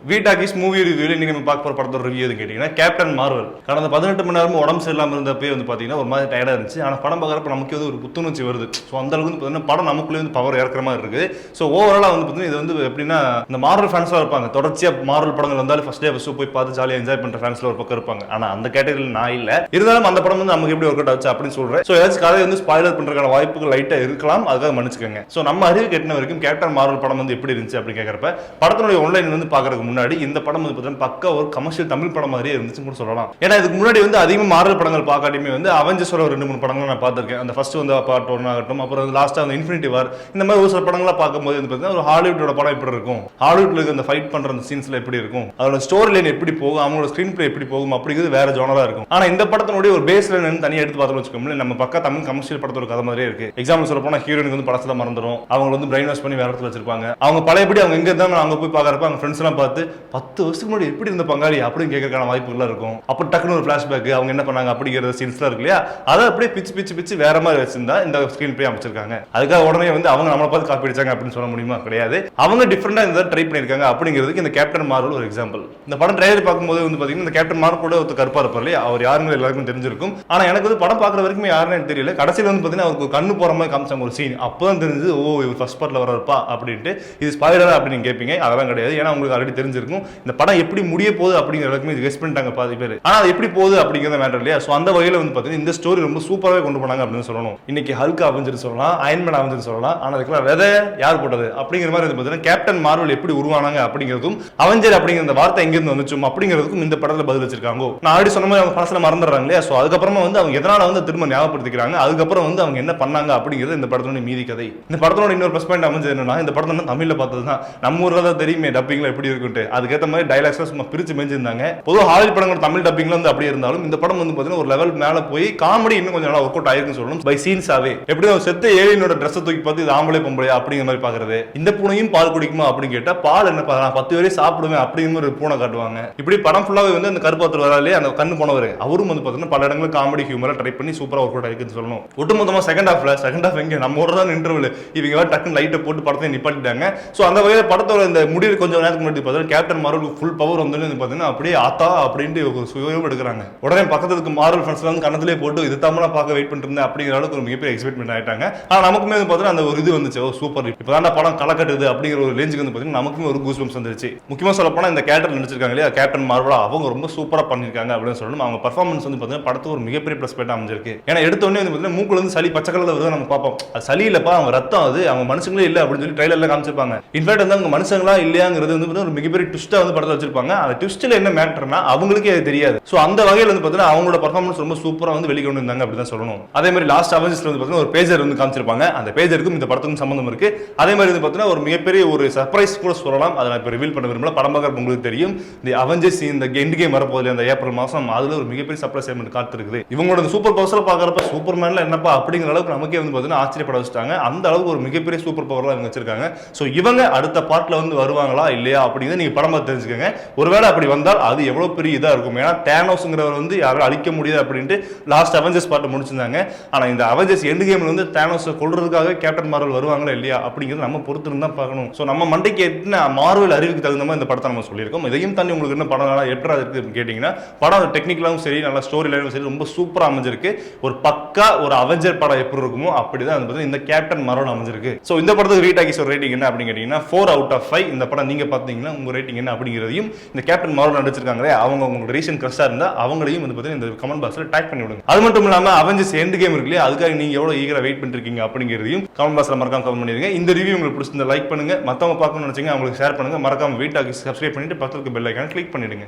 வீட்டாக்கிஸ் movie ரிவ்யூல நீங்க பார்க்க போற படத்தோட ரிவ்யூ எதுன்னு கேட்டீங்கன்னா கேப்டன் மார்வல். கடந்த 18 மணி நேரமும் உடம்பு சரியில்லாம இருந்தப்பே வந்து பாத்தீங்கன்னா ஒரு மாதிரி டயர்டா இருந்துச்சு. ஆனா படம் பார்க்கறப்ப நமக்கு ஒரு புத்துணர்ச்சி வருது. ஸோ அந்த அளவுக்கு வந்து பாத்தீங்கன்னா படம் நமக்குள்ளே வந்து பவர் இறக்குற மாதிரி இருக்கு. ஸோ ஓவராலா வந்து பாத்தீங்கன்னா இது வந்து எப்படின்னா இந்த மார்வல் ஃபேன்ஸ்லாம் இருப்பாங்க, தொடர்ச்சியா மார்வல் படங்கள் வந்தாலும் ஃபர்ஸ்ட் டே ஃபர்ஸ்ட் போய் பார்த்து ஜாலியாக என்ஜாய் பண்ற ஃபேன்ஸ்ல ஒரு பக்கம் இருப்பாங்க. ஆனா அந்த கேட்டகரியில் நான் இல்ல. இருந்தாலும் அந்த படம் வந்து நமக்கு எப்படி ஒர்க் அவுட் ஆச்சு அப்படின்னு சொல்றேன். ஸோ ஏதாச்சும் கதை வந்து ஸ்பாயிலர் பண்றதுக்கான வாய்ப்புகள் லைட்டா இருக்கலாம், அதுக்காக மன்னிச்சுக்கோங்க. ஸோ நம்ம அறிவு கேட்டின வரைக்கும் கேப்டன் மார்வல் படம் வந்து எப்படி இருந்துச்சு அப்படின்னு கேட்கறப்ப படத்தினுடைய ஆன்லைன் வந்து பாக்குறதுக்கு முன்னாடி இந்த படம் வந்து பக்கா ஒரு கமர்ஷியல் தமிழ் படம் மாதிரியே இருந்துச்சுன்னு கூட சொல்லலாம். ஏன்னா இதுக்கு முன்னாடி வந்து அதிகமாக மார்வல் படங்கள் பார்க்காட்டியுமே வந்து அவெஞ்சர்ஸோட ஒரு 2-3 படங்கள் நான் பார்த்திருக்கேன். அந்த ஃபர்ஸ்ட் வந்து பார்ட் 1 ஆகட்டும், அப்புறம் லாஸ்டா அந்த இன்ஃபினிட்டி வார், இந்த மாதிரி ஒரு சில படங்களா பார்க்கும்போது வந்து பார்த்தீங்கன்னா ஒரு ஹாலிவுட்டோட படம் எப்படி இருக்கும், ஹாலிவுட்ல இருக்க அந்த ஃபைட் பண்ற அந்த சீன்ஸ்ல எப்படி இருக்கும், அதோட ஸ்டோரி லைன் எப்படி போகும், அவங்களோட ஸ்கிரீன் பிளே எப்படி போகும் அப்படிங்கிறது வேற ஜோனரா இருக்கும். ஆனா இந்த படத்தினுடைய ஒரு பேஸ் லைன் தனியாக எடுத்து பார்த்தோம்னு வச்சுக்கோங்களேன், நம்ம பக்கா தமிழ் கமர்ஷியல் படத்தோட கதை மாதிரியே இருக்கு. எக்ஸாம்பிள் சொல்ல போனா ஹீரோயினுக்கு வந்து படத்துல மறந்துடும், அவங்க வந்து பிரெயின் வாஷ் பண்ணி வேற இடத்துல வச்சிருப்பாங்க. அவங்க பழையபடி அவங்க எங்க இருந்தாங்க அங்க போய் பார்க்கறப்ப அவங்க ஃப்ரெண்ட்ஸ் எல்லாம் பார்த்து 10 வருஷத்துக்கு முன்னாடி எப்படி இருந்த பங்காளி அப்படின்னு கேட்கறதுக்கான வாய்ப்புகள் இருக்கும். அப்போ டக்குனு ஒரு பிளாஷ்பேக் அவங்க என்ன பண்ணாங்க அப்படிங்கிற சீன்ஸ்லாம் இருக்கு இல்லையா, அதை அப்படியே பிச்சு வேற மாதிரி வச்சிருந்தா இந்த ஸ்கிரீன் பிளே அமைச்சிருக்காங்க. அதுக்காக உடனே வந்து அவங்க நம்மளை பார்த்து காப்பி அடிச்சாங்க அப்படின்னு சொல்ல முடியுமா? கிடையாது. அவங்க டிஃபரெண்டா இந்த ட்ரை பண்ணிருக்காங்க அப்படிங்கிறதுக்கு இந்த கேப்டன் மார்வல் ஒரு எக்ஸாம்பிள். இந்த படம் ட்ரைலர் பார்க்கும்போது வந்து பாத்தீங்கன்னா இந்த கேப்டன் மார்வல் கூட ஒரு கருப்பா இருப்பார் இல்லையா, அவர் யாருன்னு எல்லாருக்கும் தெரிஞ்சிருக்கும். ஆனா எனக்கு வந்து படம் பார்க்குற வரைக்கும் யாருன்னு எனக்கு தெரியல. கடைசியில் வந்து பாத்தீங்கன்னா அவருக்கு கண்ணு போற மாதிரி காமிச்சாங்க ஒரு சீன். அப்பதான் தெரிஞ்சது ஓ இவர் ஃபர்ஸ்ட் பார்ட்ல வரப்பா அப்படின்ட்டு. இது ஸ்பாயிலரா அப்படின்னு கேட்பீங்க, அதெல்லாம் கிடையாது. ஏன்னா உங்களுக்கு ஆல்ரெடி தெரிஞ்சிருக்கும் இந்த படம் எப்படி முடிய போகுது அப்படிங்கிற வரைக்கும் கெஸ் பண்ணிட்டாங்க பாதி பேர். ஆனா அது எப்படி போகுது அப்படிங்கிறத மேட்டர் இல்லையா. ஸோ அந்த வகையில் வந்து பார்த்தீங்கன்னா இந்த ஸ்டோரி ரொம்ப சூப்பராகவே கொண்டு போனாங்க அப்படின்னு சொல்லணும். இன்னைக்கு ஹல்க் அவெஞ்சர் சொல்லலாம், அயன்மேன் அவெஞ்சர் சொல்லலாம். ஆனால் அதுக்கெல்லாம் விதை யார் போட்டது அப்படிங்கிற மாதிரி வந்து பார்த்தீங்கன்னா கேப்டன் மார்வல் எப்படி உருவானாங்க அப்படிங்கிறதும் அவெஞ்சர் அப்படிங்கிற அந்த வார்த்தை எங்கிருந்து வந்துச்சும் அப்படிங்கிறதுக்கும் இந்த படத்தில் பதில் வச்சிருக்காங்க. நான் ஆல்ரெடி சொன்ன மாதிரி அவங்க படத்தில் மறந்துடுறாங்க இல்லையா. ஸோ அதுக்கப்புறமா வந்து அவங்க எதனால வந்து திரும்ப ஞாபகப்படுத்திக்கிறாங்க, அதுக்கப்புறம் வந்து அவங்க என்ன பண்ணாங்க அப்படிங்கிறது இந்த படத்தோட மீதி கதை. இந்த படத்தோட இன்னொரு ப்ளஸ் பாயிண்ட் அமைஞ்சது என்னன்னா, இந்த படத்தை தமிழில் பார்த்தது தான். நம்ம ஊரில் தான் தெரியுமே டப்பிங்ல எப்படி இருக்குன்ட்டு, அதுக்கேற்ற மாதிரி டைலாக்ஸ்லாம் சும்மா பிரிச்சு மேஞ்சிருந்தாங்க. பொதுவாக ஹாலிவுட் படங்கள் தமிழ் டப்பிங்ல வந்து அப்படியே இருந்தாலும் இந்த படம் வந்து பார்த்தீங்கன்னா ஒரு லெவல் மேல போய் காமெடி இன்னும் கொஞ்சம் நல்லா ஒர்க் அவுட் ஆயிருக்குன்னு சொல்லணும். பை சீன்ஸாவே எப்படி ஒரு செத்த ஏலியனோட ட்ரெஸ் தூக்கி பார்த்து இது ஆம்பளை பொம்பளையா அப்படிங்கிற மாதிரி பாக்குறது, இந்த பூனையும் பால் குடிக்குமா அப்படின்னு கேட்டா பால் என்ன நான் 10 வரையும் சாப்பிடுவேன் அப்படிங்கிற ஒரு பூனை காட்டுவாங்க. இப்படி படம் ஃபுல்லாவே வந்து அந்த கருப்பாத்தூர் வராலே அந்த கண்ணு போனவர் அவரும் வந்து பார்த்தீங்கன்னா பல இடங்களில் காமெடி ஹியூமரா ட்ரை பண்ணி சூப்பரா ஒர்க் அவுட் ஆயிருக்குன்னு சொல்லணும். ஒட்டுமொத்தமா செகண்ட் ஹாஃப் எங்க நம்ம ஒரு தான் இன்டர்வல் இவங்க டக்குன்னு லைட்டை போட்டு படத்தை நிப்பாட்டிட்டாங்க. ஸோ அந்த வகையில் படத்தோட இந்த முடிவு கொஞ்சம் நேரத்துக்கு முன்னாடி பார்த்தா கேப்டன் மார்வலுக்கு ஃபுல் பவர் வந்து பார்த்தீங்கன்னா அப்படியே ஆத்தா அப்படின்ட்டு ஒரு சுயம் எடுக்கிறாங்க. உடனே பக்கத்துக்கு மார்வல் ஃபேன்ஸ்ல வந்து கணத்திலே போட்டு இது தமிழா பார்க்க வெயிட் பண்ணிட்டு இருந்தேன் அப்படிங்கிற அளவுக்கு ஒரு மிகப்பெரிய எக்ஸ்பெக்ட்மெண்ட் ஆயிட்டாங்க. ஆனா நமக்குமே வந்து பார்த்தீங்கன்னா அந்த ஒரு இது வந்துச்சு, ஓ சூப்பர் இப்பதான் படம் கலக்கட்டுது அப்படிங்கிற ஒரு ரேஞ்சுக்கு வந்து பார்த்தீங்கன்னா நமக்குமே ஒரு கூஸ் பம்ப்ஸ் வந்துருச்சு. முக்கியமா சொல்ல போனா இந்த கேரக்டர் நடிச்சிருக்காங்க இல்லையா கேப்டன் மார்வலா, அவங்க ரொம்ப சூப்பரா பண்ணிருக்காங்க அப்படின்னு சொல்லணும். அவங்க பர்ஃபார்மன்ஸ் வந்து பார்த்தீங்கன்னா படத்துக்கு ஒரு மிகப்பெரிய ப்ளஸ் பாயிண்ட் அமைஞ்சிருக்கு. ஏன்னா எடுத்த உடனே வந்து பார்த்தீங்கன்னா மூக்குல வந்து சளி பச்சை கலர்ல வருது நம்ம பார்ப்போம். அது சளி இல்லப்பா அவங்க ரத்தம், அது அவங்க மனுஷங்களே இல்லை அப்படின்னு சொல்லி ட்ரைலர்ல காமிச்சிருப்பாங்க. இன்ஃபேக்ட் வந்து அவங்க மனுஷங்களா இல்லையாங்கிறது வந்து ஒரு மிகப்பெரிய ட்விஸ்டா வந்து படத்தில் வச்சிருப்பாங்க. அந்த ட்விஸ்ட்ல என்ன மேட்டர்னா அவங்களுக்கே அது தெரியாது. ஸோ அந்த வகையில் வந்து பார்த்தீங்கன்னா அவங்களோட பர்ஃபார்மன்ஸ் ரொம்ப சூப்பரா வந்து வெளிக்கொண்டு இருந்தாங்க அப்படிதான் சொல்லணும். அதே மாதிரி லாஸ்ட் அவெஞ்சர்ஸ்ல வந்து பார்த்தீங்கன்னா ஒரு பேஜர் வந்து காமிச்சிருப்பாங்க. அந்த பேஜருக்கும் இந்த படத்துக்கும் சம்பந்தம் இருக்கு. அதே மாதிரி வந்து பார்த்தீங்கன்னா ஒரு மிகப்பெரிய ஒரு சர்ப்ரைஸ் கூட சொல்லலாம். அதை நான் இப்போ ரிவீல் பண்ண விரும்பல, படம் பார்க்க உங்களுக்கு தெரியும். இந்த அவெஞ்சர்ஸ் இந்த எண்ட் கேம் வரப்போகுது அந்த ஏப்ரல் மாசம், அதுல ஒரு மிகப்பெரிய சர்ப்ரைஸ் எலிமெண்ட் காத்திருக்குது. இவங்களோட சூப்பர் பவர்ஸ்ல பார்க்கறப்ப சூப்பர்மேன்ல என்னப்பா அப்படிங்கிற அளவுக்கு நமக்கே வந்து பார்த்தீங்கன்னா ஆச்சரியப்பட வச்சுட்டாங்க. அந்த அளவுக்கு ஒரு மிகப்பெரிய சூப்பர் பவர்லாம் இவங்க வச்சிருக்காங்க. ஸோ இவங்க அடுத்த பார்ட்ல வந்து வருவாங்களா இல்லையா அப்படிங்கிறத நீங்க படம் பார்த்து தெரிஞ்சுக்கோங்க. ஒருவேளை அப்படி வந்தால் அது எவ்வளவு பெரிய இதா இருக்கும். ஏன்னா தேனோஸ்ங்கிறவர் வந்து யாரும் அழிக்க முடியாது அப்படின்ட்டு லாஸ்ட் அவெஞ்சர்ஸ் பார்ட் முடிச்சிருந்தாங்க. ஆனா இந்த அவெஞ்சர்ஸ் எண்ட் கேம்ல வந்து தேனோஸை கொல்றதுக்காக கேப்டன் மார்வல் வருவாங்களா இல்லையா அப்படிங்கிறது நம்ம பொறுத்து இருந்தா பார்க்கணும். ஸோ நம்ம மண்டைக்கு என்ன மார்வல் அறிவுக்கு தகுந்த மாதிரி இந்த படத்தை நம்ம சொல்லியிருக்கோம். இதையும் தாண்டி உங்களுக்கு என்ன படம் நல்லா எட்டரா இருக்கு கேட்டீங்கன்னா படம் டெக்னிக்கலாவும் சரி நல்ல ஸ்டோரி லைனும் சரி ரொம்ப சூப்பரா அமைஞ்சிருக்கு. ஒரு பக்கா ஒரு அவெஞ்சர் படம் எப்படி இருக்குமோ அப்படிதான் இந்த கேப்டன் மார்வல் அமைஞ்சிருக்கு. ஸோ இந்த படத்துக்கு வீட்டாக்கிஸ் ஒரு ரேட்டிங் என்ன அப்படின்னு கேட்டீங்கன்னா 4/5. இந்த படம் நீங்க பார்த்தீங்கன்னா உங்க ரேட்டிங் என்ன அப்படிங்கிறதையும் இந்த கேப்டன் மார்வல் நடிச்சிருக்காங்களே அவங்க உங்களோட ரீசன் கிரஷா இருந்தா அவங்களையும் வந்து பார்த்தீங்கன்னா இந்த கமெண்ட் பாக்ஸ்ல டாக் பண்ணி விடுங்க. அது மட்டும் இல்லாம அவெஞ்சர்ஸ் எண்ட் கேம் இருக்கு இல்லையா, அதுக்காக நீங்க எவ்வளவு ஈகரா வெயிட் பண்ணிருக்கீங்க அப்படிங்கிறதையும் கமெண்ட் பாக்ஸ்ல மறக்காம கமெண்ட் பண்ணிருங்க. இந்த ரிவ்யூ உங்களுக்கு பிடிச்சிருந்தா லைக் பண்ணுங்க, மத்தவங்க பார்க்கணும்னு நினைச்சீங்க அவங்களுக்கு ஷேர் பண்ணுங்க. மறக்காம வீட்டாக்கிஸ் சப்ஸ்கிரைப் பண்ணிட்டு பக்கத்துக்கு பெல் ஐகானை கிளிக் பண்ணிடுங்க.